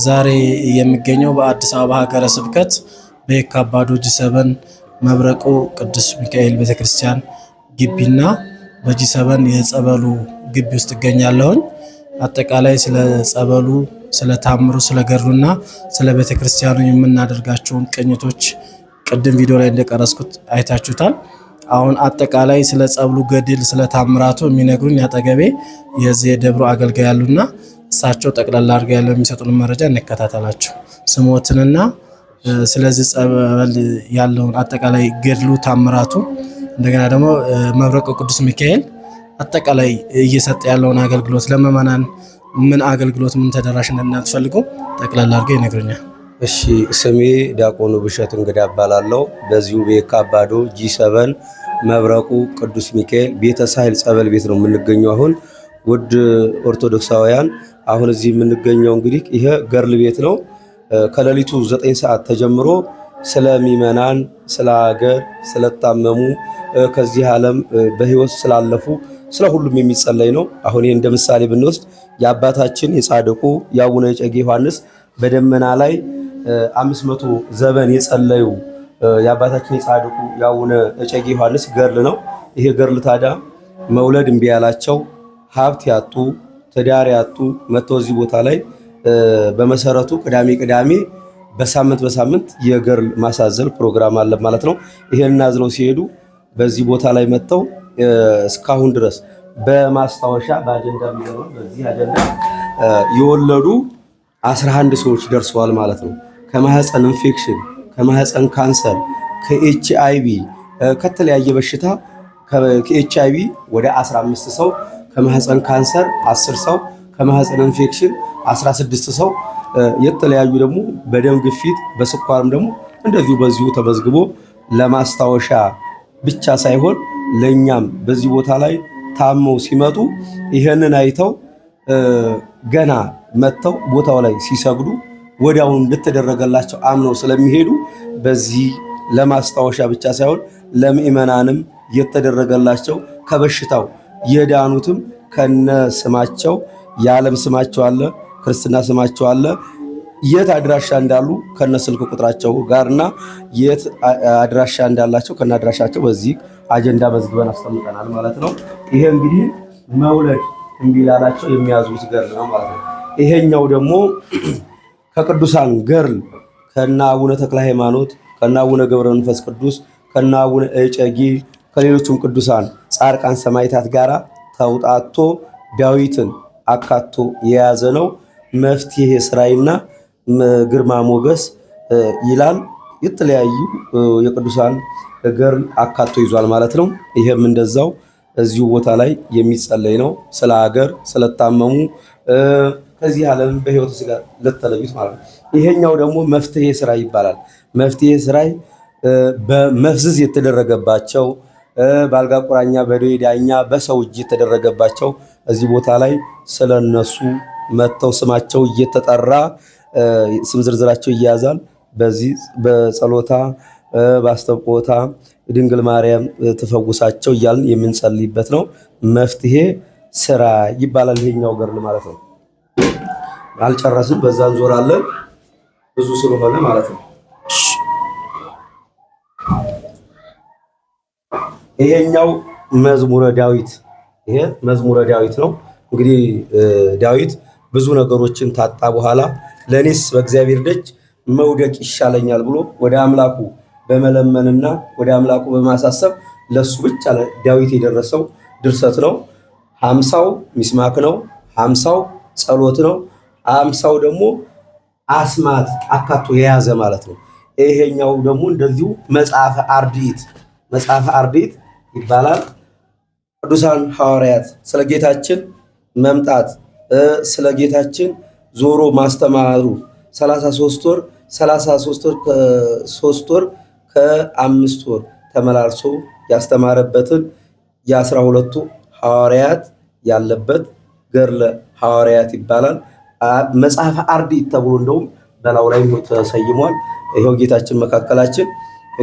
ዛሬ የሚገኘው በአዲስ አበባ ሀገረ ስብከት በየካ አባዶ ጂ7 መብረቁ ቅዱስ ሚካኤል ቤተክርስቲያን ግቢና በጂ7 የጸበሉ ግቢ ውስጥ እገኛለሁኝ። አጠቃላይ ስለ ጸበሉ፣ ስለ ታምሩ፣ ስለ ገድሉና ስለ ቤተክርስቲያኑ የምናደርጋቸውን ቅኝቶች ቅድም ቪዲዮ ላይ እንደቀረስኩት አይታችሁታል። አሁን አጠቃላይ ስለ ጸበሉ ገድል፣ ስለ ታምራቱ የሚነግሩኝ አጠገቤ የዚህ የደብሩ አገልጋይ ያሉና እሳቸው ጠቅላላ አድርገው ያለው የሚሰጡን መረጃ እንከታተላቸው። ስሞትንና ስለዚህ ጸበል ያለውን አጠቃላይ ገድሉ፣ ታምራቱ እንደገና ደግሞ መብረቁ ቅዱስ ሚካኤል አጠቃላይ እየሰጠ ያለውን አገልግሎት ለምእመናን ምን አገልግሎት ምን ተደራሽነት እንደምትፈልጉ ጠቅላላ አድርገው ይነግሩኛል። እሺ፣ ስሜ ዲያቆኑ ብሸት እንግዳ እባላለሁ። በዚሁ በየካ አባዶ ጂ7 መብረቁ ቅዱስ ሚካኤል ቤተ ሳህል ጸበል ቤት ነው የምንገኘው። አሁን ውድ ኦርቶዶክሳውያን አሁን እዚህ የምንገኘው እንግዲህ ይሄ ገርል ቤት ነው። ከሌሊቱ 9 ሰዓት ተጀምሮ ስለሚመናን፣ ስለ ሀገር፣ ስለታመሙ ከዚህ ዓለም በህይወት ስላለፉ ስለ ሁሉም የሚጸለይ ነው። አሁን ይሄ እንደ ምሳሌ ብንወስድ የአባታችን የጻድቁ የአቡነ እጨጌ ዮሐንስ በደመና ላይ 500 ዘበን የጸለዩ የአባታችን የጻድቁ የአቡነ እጨጌ ዮሐንስ ገርል ነው። ይሄ ገርል ታዲያ መውለድ እምቢ ያላቸው ሀብት ያጡ ትዳር ያጡ መጥተው እዚህ ቦታ ላይ በመሰረቱ ቅዳሜ በሳምንት የገርል ማሳዘል ፕሮግራም አለ ማለት ነው። ይሄን አዝለው ሲሄዱ በዚህ ቦታ ላይ መጥተው እስካሁን ድረስ በማስታወሻ በአጀንዳ የሚለው በዚህ አጀንዳ የወለዱ 11 ሰዎች ደርሰዋል ማለት ነው። ከማህፀን ኢንፌክሽን፣ ከማህፀን ካንሰር፣ ከኤችአይቪ ከተለያየ በሽታ ከኤችአይቪ ወደ 15 ሰው፣ ከማህፀን ካንሰር 10 ሰው፣ ከማህፀን ኢንፌክሽን 16 ሰው፣ የተለያዩ ደግሞ በደም ግፊት በስኳርም ደግሞ እንደዚሁ በዚሁ ተመዝግቦ ለማስታወሻ ብቻ ሳይሆን ለኛም በዚህ ቦታ ላይ ታመው ሲመጡ ይሄንን አይተው ገና መጥተው ቦታው ላይ ሲሰግዱ ወዲያውኑ እንደተደረገላቸው አምነው ስለሚሄዱ በዚህ ለማስታወሻ ብቻ ሳይሆን ለምእመናንም የተደረገላቸው ከበሽታው የዳኑትም ከነ ስማቸው የዓለም ስማቸው አለ፣ ክርስትና ስማቸው አለ፣ የት አድራሻ እንዳሉ ከነ ስልክ ቁጥራቸው ጋርና የት አድራሻ እንዳላቸው ከነ አድራሻቸው በዚህ አጀንዳ መዝግበን አስቀምጠናል ማለት ነው። ይሄ እንግዲህ መውለድ እምቢ ላላቸው የሚያዙት ገርል ነው ማለት ነው። ይሄኛው ደግሞ ከቅዱሳን ገርል ከነ አቡነ ተክለ ሃይማኖት፣ ከነ አቡነ ገብረ መንፈስ ቅዱስ፣ ከነ አቡነ እጨጌ ከሌሎችም ቅዱሳን ጻድቃን ሰማዕታት ጋራ ተውጣቶ ዳዊትን አካቶ የያዘ ነው። መፍትሄ ስራይና ግርማ ሞገስ ይላል። የተለያዩ የቅዱሳን ገርል አካቶ ይዟል ማለት ነው። ይሄም እንደዛው እዚሁ ቦታ ላይ የሚጸለይ ነው። ስለ ሀገር ስለታመሙ ከዚህ ዓለም በህይወት ስጋ ለተለዩት ማለት ነው። ይሄኛው ደግሞ መፍትሄ ስራ ይባላል። መፍትሄ ስራይ በመፍዝዝ የተደረገባቸው ባልጋ ቁራኛ በደዌ ዳኛ በሰው እጅ የተደረገባቸው እዚህ ቦታ ላይ ስለነሱ መተው ስማቸው እየተጠራ ስም ዝርዝራቸው ይያዛል። በዚህ በጸሎታ በአስተቆታ ድንግል ማርያም ተፈውሳቸው እያልን የምንጸልይበት ነው። መፍትሄ ስራ ይባላል ይሄኛው ገርል ማለት ነው። አልጨረስም፣ በዛ እንዞራለን ብዙ ስለሆነ ማለት ነው። ይሄኛው መዝሙረ ዳዊት፣ ይሄ መዝሙረ ዳዊት ነው። እንግዲህ ዳዊት ብዙ ነገሮችን ታጣ በኋላ ለኔስ በእግዚአብሔር ደጅ መውደቅ ይሻለኛል ብሎ ወደ አምላኩ በመለመንና ወደ አምላኩ በማሳሰብ ለሱ ብቻ ዳዊት የደረሰው ድርሰት ነው። 50ው ሚስማክ ነው፣ 50ው ጸሎት ነው፣ 50ው ደግሞ አስማት አካቶ የያዘ ማለት ነው። ይሄኛው ደግሞ እንደዚሁ መጽሐፈ አርድእት ይባላል። ቅዱሳን ሐዋርያት ስለ ጌታችን መምጣት ስለ ጌታችን ዞሮ ማስተማሩ 33 ወር ከ3 ወር ከ5 ወር ተመላልሶ ያስተማረበትን የ12ቱ ሐዋርያት ያለበት ገርለ ሐዋርያት ይባላል። መጽሐፈ አርድእት ተብሎ እንደውም በላው ላይ ተሰይሟል። ይሄው ጌታችን መካከላችን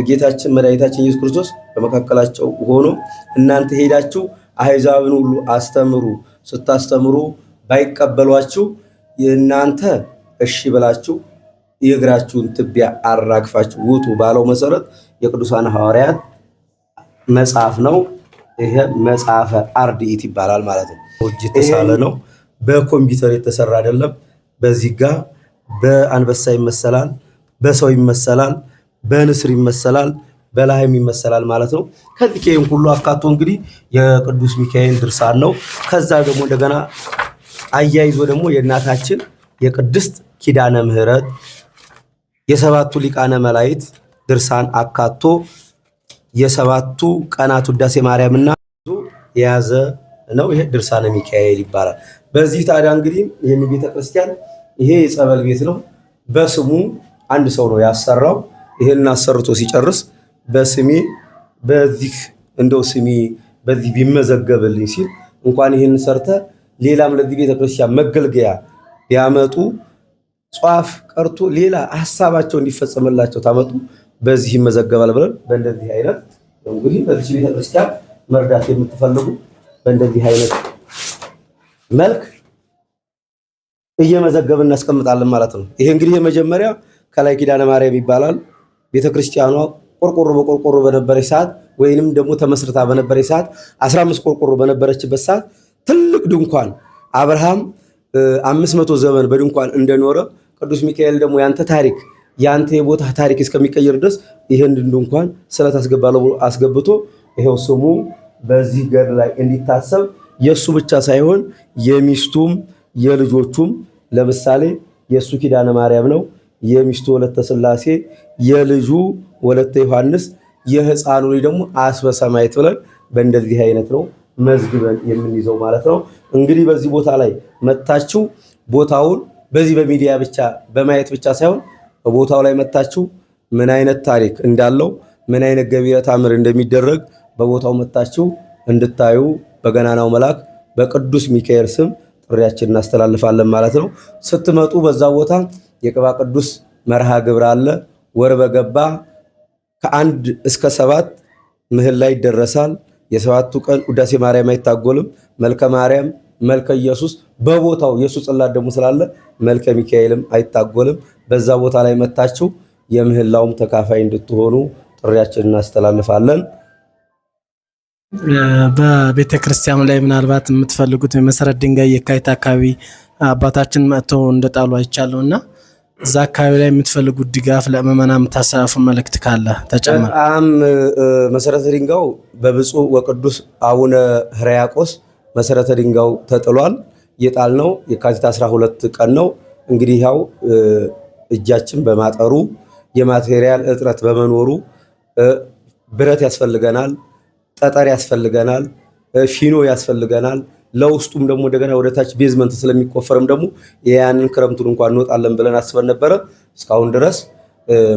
ጌታችን መድኃኒታችን ኢየሱስ ክርስቶስ በመካከላቸው ሆኖ እናንተ ሄዳችሁ አሕዛብን ሁሉ አስተምሩ፣ ስታስተምሩ ባይቀበሏችሁ እናንተ እሺ ብላችሁ የእግራችሁን ትቢያ አራግፋችሁ ውጡ ባለው መሰረት የቅዱሳን ሐዋርያት መጽሐፍ ነው። ይሄ መጽሐፈ አርድእት ይባላል ማለት ነው። እጅ የተሳለ ነው። በኮምፒውተር የተሰራ አይደለም። በዚህ ጋር በአንበሳ ይመሰላል፣ በሰው ይመሰላል፣ በንስር ይመሰላል፣ በላህም ይመሰላል ማለት ነው። ከዚህ ሁሉ አካቶ እንግዲህ የቅዱስ ሚካኤል ድርሳን ነው። ከዛ ደግሞ እንደገና አያይዞ ደግሞ የእናታችን የቅድስት ኪዳነ ምህረት የሰባቱ ሊቃነ መላእክት ድርሳን አካቶ የሰባቱ ቀናት ውዳሴ ማርያምና የያዘ ነው። ይሄ ድርሳነ ሚካኤል ይባላል። በዚህ ታዲያ እንግዲህ ይሄን ቤተክርስቲያን ይሄ የጸበል ቤት ነው። በስሙ አንድ ሰው ነው ያሰራው። ይሄን አሰርቶ ሲጨርስ በስሜ በዚህ እንደው ስሜ በዚህ ቢመዘገብልኝ ሲል እንኳን ይሄን ሰርተ ሌላም ለዚህ ቤተክርስቲያን መገልገያ ቢያመጡ ጧፍ ቀርቶ ሌላ ሐሳባቸው እንዲፈጸምላቸው ታመጡ በዚህ ይመዘገባል ብለን በእንደዚህ አይነት እንግዲህ በዚህ ቤተክርስቲያን መርዳት የምትፈልጉ በእንደዚህ አይነት መልክ እየመዘገብን እናስቀምጣለን ማለት ነው። ይሄ እንግዲህ የመጀመሪያ ከላይ ኪዳነ ማርያም ይባላል። ቤተክርስቲያኗ ቆርቆሮ በቆርቆሮ በነበረች ሰዓት ወይንም ደግሞ ተመስርታ በነበረች ሰዓት 15 ቆርቆሮ በነበረችበት ሰዓት ትልቅ ድንኳን አብርሃም 500 ዘመን በድንኳን እንደኖረ ቅዱስ ሚካኤል ደግሞ ያንተ ታሪክ ያንተ የቦታ ታሪክ እስከሚቀየር ድረስ ይሄን ድንኳን ስለት አስገባለው አስገብቶ ይሄው ስሙ በዚህ ገር ላይ እንዲታሰብ የሱ ብቻ ሳይሆን የሚስቱም የልጆቹም ለምሳሌ የሱ ኪዳነ ማርያም ነው። የሚስቱ ወለተ ሥላሴ የልጁ ወለተ ዮሐንስ የሕፃኑ ልጅ ደግሞ አስበ ሰማዕት ብለን በእንደዚህ አይነት ነው መዝግበን የምንይዘው ማለት ነው። እንግዲህ በዚህ ቦታ ላይ መታችሁ ቦታውን በዚህ በሚዲያ ብቻ በማየት ብቻ ሳይሆን በቦታው ላይ መታችሁ ምን አይነት ታሪክ እንዳለው ምን አይነት ገቢረ ተአምር እንደሚደረግ በቦታው መታችሁ እንድታዩ በገናናው መልአክ በቅዱስ ሚካኤል ስም ጥሪያችንን እናስተላልፋለን ማለት ነው። ስትመጡ በዛ ቦታ የቅባ ቅዱስ መርሃ ግብር አለ። ወር በገባ ከ1 እስከ 7 ምህል ላይ ይደረሳል። የሰባቱ ቀን ውዳሴ ማርያም አይታጎልም። መልከ ማርያም መልከ ኢየሱስ በቦታው የሱ ጽላት ደግሞ ስላለ መልከ ሚካኤልም አይታጎልም። በዛ ቦታ ላይ መታችሁ የምህላውም ተካፋይ እንድትሆኑ ጥሪያችንን እናስተላልፋለን። በቤተ ክርስቲያኑ ላይ ምናልባት የምትፈልጉት የመሰረት ድንጋይ የካቲት አካባቢ አባታችን መጥተው እንደጣሉ አይቻለውና እዛ አካባቢ ላይ የምትፈልጉት ድጋፍ ለምእመናን የምታስተላልፉ መልእክት ካለ ተጨመረ። መሰረተ ድንጋዩ በብፁዕ ወቅዱስ አቡነ ሕርያቆስ መሰረተ ድንጋዩ ተጥሏል። የጣልነው የካቲት 12 ቀን ነው። እንግዲህ ያው እጃችን በማጠሩ የማቴሪያል እጥረት በመኖሩ ብረት ያስፈልገናል፣ ጠጠር ያስፈልገናል፣ ፊኖ ያስፈልገናል። ለውስጡም ደግሞ እንደገና ወደታች ቤዝመንት ስለሚቆፈርም ደግሞ ያንን ክረምቱን እንኳን እንወጣለን ብለን አስበን ነበረ። እስካሁን ድረስ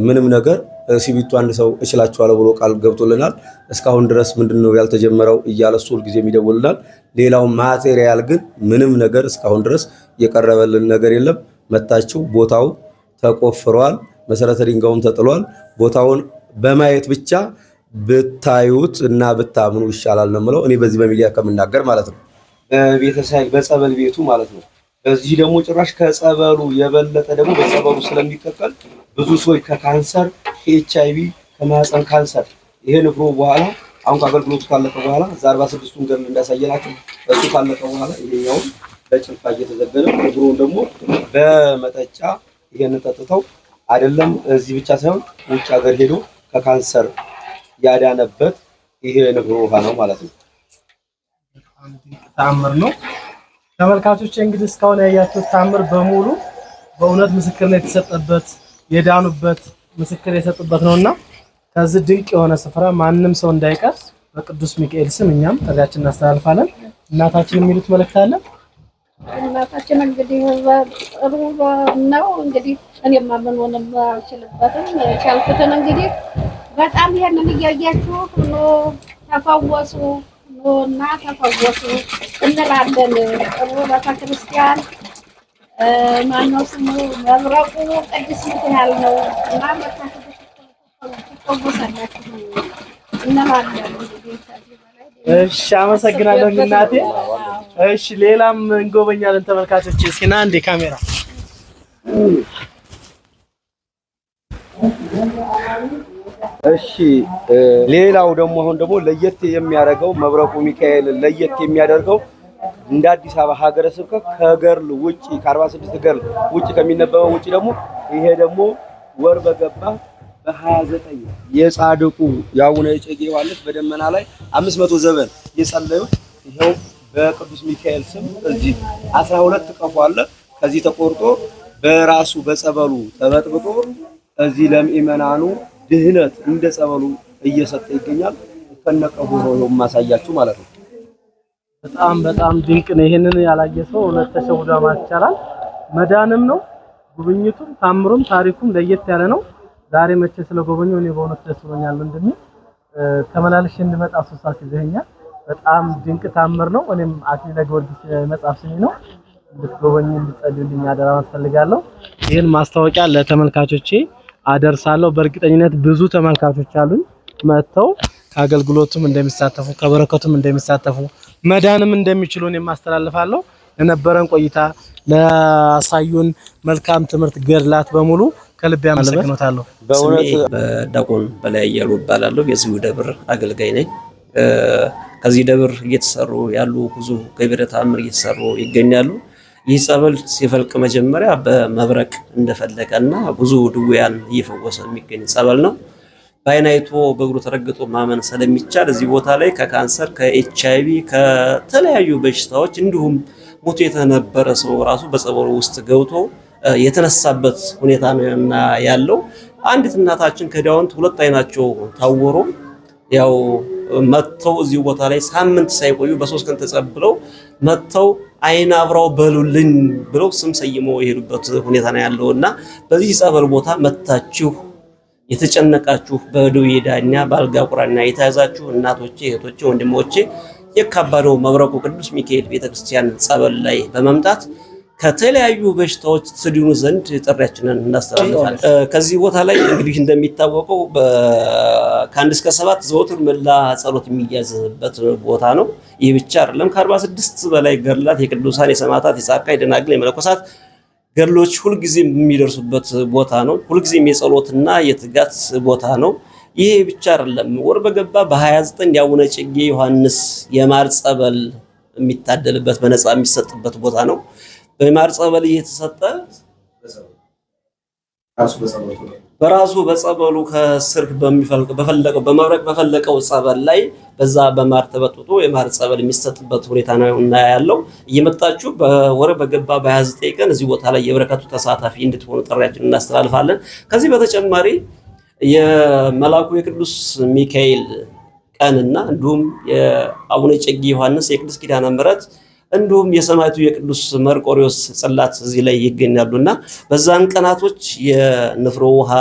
ምንም ነገር ሲቢቱ አንድ ሰው እችላችኋለሁ ብሎ ቃል ገብቶልናል። እስካሁን ድረስ ምንድነው ያልተጀመረው እያለ እሱ ሁልጊዜ ይደውልናል። ሌላው ማቴሪያል ግን ምንም ነገር እስካሁን ድረስ የቀረበልን ነገር የለም። መታችሁ ቦታው ተቆፍሯል፣ መሰረተ ድንጋዩም ተጥሏል። ቦታውን በማየት ብቻ ብታዩት እና ብታምኑ ይሻላል ነው የምለው እኔ በዚህ በሚዲያ ከምናገር ማለት ነው። ቤተሳይ በጸበል ቤቱ ማለት ነው። በዚህ ደግሞ ጭራሽ ከጸበሉ የበለጠ ደግሞ በጸበሉ ስለሚቀቀል ብዙ ሰዎች ከካንሰር ከኤችአይቪ ከማህፀን ካንሰር ይሄ ንፍሮ በኋላ አሁን ከአገልግሎቱ ካለቀ በኋላ 46ቱን ገል እንዳሳየናችሁ እሱ ካለቀ በኋላ ይሄኛው በጭልፋ እየተዘገነ ንፍሮን ደግሞ በመጠጫ ይሄን ጠጥተው አይደለም እዚህ ብቻ ሳይሆን ውጭ ሀገር ሄዶ ከካንሰር ያዳነበት ይሄ ንፍሮ ውሃ ነው ማለት ነው። ተአምር ነው። ተመልካቾች እንግዲህ እስካሁን ያያችሁት ተአምር በሙሉ በእውነት ምስክርነት የተሰጠበት የዳኑበት ምስክር የሰጡበት ነውና ከዚህ ድንቅ የሆነ ስፍራ ማንም ሰው እንዳይቀር በቅዱስ ሚካኤል ስም እኛም ጥሪያችንን እናስተላልፋለን። እናታችን የሚሉት መልእክት አለ። እናታችን እንግዲህ ጥሩ ነው። እንግዲህ እኔማ ምን ሆነም አልችልበትም። ቻልኩትን እንግዲህ በጣም ይሄንን እያያችሁ ተፈወሱ እና ተፈወሱ እንላለን። ጥሩ ቤተክርስቲያን ማነው ስሙ መብረቁ ቅዱስ ሚካኤል ነው እና ተፈወሳላችሁ እንላለን። እሺ አመሰግናለሁ እናቴ። እሺ ሌላም እንጎበኛለን ተመልካቾች። እስኪ ና እንደ ካሜራ እሺ ሌላው ደግሞ አሁን ደግሞ ለየት የሚያደርገው መብረቁ ሚካኤል ለየት የሚያደርገው እንደ አዲስ አበባ ሀገረ ስብከት ከገርል ውጪ ከ46 ገርል ውጪ ከሚነበበው ውጪ ደግሞ ይሄ ደግሞ ወር በገባ በ29 የጻድቁ የአቡነ እጨጌ ዮሐንስ በደመና ላይ 500 ዘመን የጸለዩት ይሄው በቅዱስ ሚካኤል ስም እዚህ 12 ቀፎ አለ። ከዚህ ተቆርጦ በራሱ በጸበሉ ተበጥብጦ እዚህ ለምእመናኑ ድህነት እንደ ጸበሉ እየሰጠ ይገኛል። ከነቀቡ ነው ማሳያችሁ ማለት ነው። በጣም ድንቅ ነው። ይሄንን ያላየ ሰው እውነት ተሸውዶ ማለት ይቻላል። መዳንም ነው ጉብኝቱም ታምሩም ታሪኩም ለየት ያለ ነው። ዛሬ መቼ ስለጎበኘው እኔ በእውነት ደስ ብሎኛል። ወንድሜ ተመላልሼ እንድመጣ ሱሳት ይዘኛል። በጣም ድንቅ ታምር ነው። እኔም አክሊለ ጊዮርጊስ መጽሐፍ ስሜ ነው። እንድትጎበኙ እንድትጸልዩልኝ አደራ ማስፈልጋለሁ። ይሄን ማስታወቂያ ለተመልካቾቼ አደርሳለሁ። በእርግጠኝነት ብዙ ተመልካቾች አሉኝ መጥተው ከአገልግሎቱም እንደሚሳተፉ ከበረከቱም እንደሚሳተፉ መዳንም እንደሚችሉ እኔም አስተላልፋለሁ። ለነበረን ቆይታ ለአሳዩን መልካም ትምህርት ገድላት በሙሉ ከልብ አመሰግናለሁ። በእውነት በዳቆን በላይ ያሉ እባላለሁ። የዚሁ ደብር አገልጋይ ነኝ። ከዚህ ደብር እየተሰሩ ያሉ ብዙ ገቢረ ተአምር እየተሰሩ ይገኛሉ። ይህ ጸበል ሲፈልቅ መጀመሪያ በመብረቅ እንደፈለቀና ብዙ ድውያን እየፈወሰ የሚገኝ ጸበል ነው። በዓይን አይቶ በእግሩ ተረግጦ ማመን ስለሚቻል እዚህ ቦታ ላይ ከካንሰር ከኤችአይቪ ከተለያዩ በሽታዎች እንዲሁም ሞቶ የተነበረ ሰው ራሱ በጸበሉ ውስጥ ገብቶ የተነሳበት ሁኔታ ነው ያለው። አንዲት እናታችን ከዳውንት ሁለት አይናቸው ታወሮ ያው መጥተው እዚህ ቦታ ላይ ሳምንት ሳይቆዩ በ3 ቀን ተጸብለው መጥተው አይን አብራው በሉልኝ ብለው ስም ሰይመው የሄዱበት ሁኔታ ነው ያለውና በዚህ ጸበል ቦታ መጣችሁ የተጨነቃችሁ በደዌ ዳኛ በአልጋ ቁራኛ የተያዛችሁ እናቶቼ፣ እህቶቼ፣ ወንድሞቼ የካባዶ መብረቁ ቅዱስ ሚካኤል ቤተክርስቲያን ጸበል ላይ በመምጣት ከተለያዩ በሽታዎች ትድኑ ዘንድ ጥሪያችንን እናስተላልፋለን። ከዚህ ቦታ ላይ እንግዲህ እንደሚታወቀው ከ1 እስከ 7 ዘወትር መላ ጸሎት የሚያዝበት ቦታ ነው። ይህ ብቻ አይደለም። ከ46 በላይ ገድላት የቅዱሳን የሰማዕታት የጻድቃን የደናግል የመነኮሳት ገድሎች ሁልጊዜም የሚደርሱበት ቦታ ነው። ሁልጊዜም የጸሎትና የትጋት ቦታ ነው። ይሄ ብቻ አይደለም። ወር በገባ በ29 የአቡነ እጨጌ ዮሐንስ የማር ጸበል የሚታደልበት በነፃ የሚሰጥበት ቦታ ነው። በማር ጸበል እየተሰጠ በራሱ በጸበሉ ከስር በፈለቀው በመብረቅ በፈለቀው ጸበል ላይ በዛ በማር ተበጥቶ የማር ጸበል የሚሰጥበት ሁኔታ ነው እና ያለው እየመጣችሁ በወር በገባ በ29 ቀን እዚህ ቦታ ላይ የበረከቱ ተሳታፊ እንድትሆኑ ጥሪያችንን እናስተላልፋለን። ከዚህ በተጨማሪ የመላኩ የቅዱስ ሚካኤል ቀንና እንዲሁም የአቡነ እጨጌ ዮሐንስ የቅዱስ ኪዳነ ምሕረት እንዲሁም የሰማዕቱ የቅዱስ መርቆሪዎስ ጽላት እዚህ ላይ ይገኛሉና በዛን ቀናቶች የንፍሮ ውሃ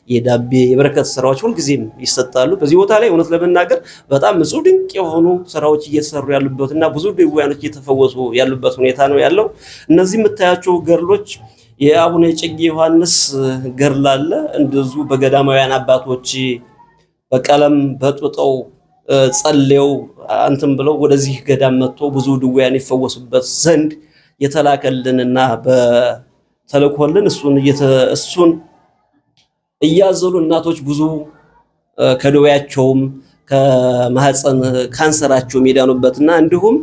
የዳቤ የበረከት ስራዎች ሁልጊዜም ይሰጣሉ። በዚህ ቦታ ላይ እውነት ለመናገር በጣም ንጹህ ድንቅ የሆኑ ስራዎች እየተሰሩ ያሉበትና ብዙ ድውያኖች እየተፈወሱ ያሉበት ሁኔታ ነው ያለው። እነዚህ የምታያቸው ገድሎች የአቡነ እጨጌ ዮሐንስ ገድል አለ። እንደዚሁ በገዳማውያን አባቶች በቀለም በጥብጠው ጸልየው አንተም ብለው ወደዚህ ገዳም መጥቶ ብዙ ድውያን ይፈወሱበት ዘንድ የተላከልንና በተልኮልን እሱን እያዘሉ እናቶች ብዙ ከደዌያቸውም ከማህፀን ካንሰራቸው የዳኑበትና እንዲሁም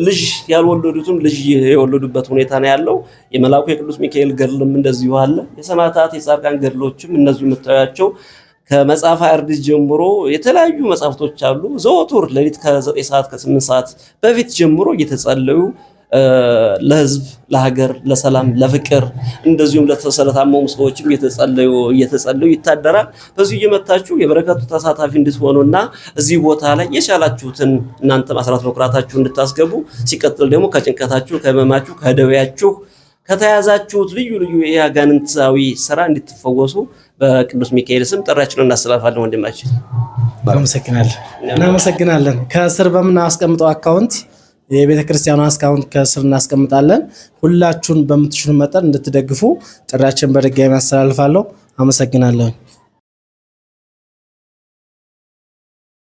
ልጅ ያልወለዱትም ልጅ የወለዱበት ሁኔታ ነው ያለው። የመላኩ የቅዱስ ሚካኤል ገድልም እንደዚሁ አለ። የሰማዕታት የጻድቃን ገድሎችም እነዚሁ የምታዩቸው ከመጽሐፈ አርድእት ጀምሮ የተለያዩ መጽሐፍቶች አሉ። ዘወትር ሌሊት ከ9 ሰዓት ከ8 ሰዓት በፊት ጀምሮ እየተጸለዩ ለህዝብ፣ ለሀገር፣ ለሰላም፣ ለፍቅር እንደዚሁም ለተሰለታመሙ ሰዎችም እየተጸለዩ ይታደራል። በዚሁ እየመጣችሁ የበረከቱ ተሳታፊ እንድትሆኑና እዚህ ቦታ ላይ የቻላችሁትን እናንተም አስራት በኩራታችሁ እንድታስገቡ ሲቀጥል ደግሞ ከጭንቀታችሁ፣ ከህመማችሁ፣ ከደዌያችሁ ከተያዛችሁት ልዩ ልዩ የአጋንንታዊ ስራ እንድትፈወሱ በቅዱስ ሚካኤል ስም ጥሪያችንን እናስተላልፋለን። ወንድማችን እናመሰግናለን። ከስር በምናስቀምጠው አካውንት የቤተ ክርስቲያኑ አካውንት ከስር እናስቀምጣለን። ሁላችሁን በምትችሉ መጠን እንድትደግፉ ጥሪያችንን በድጋሚ አስተላልፋለሁ። አመሰግናለሁ።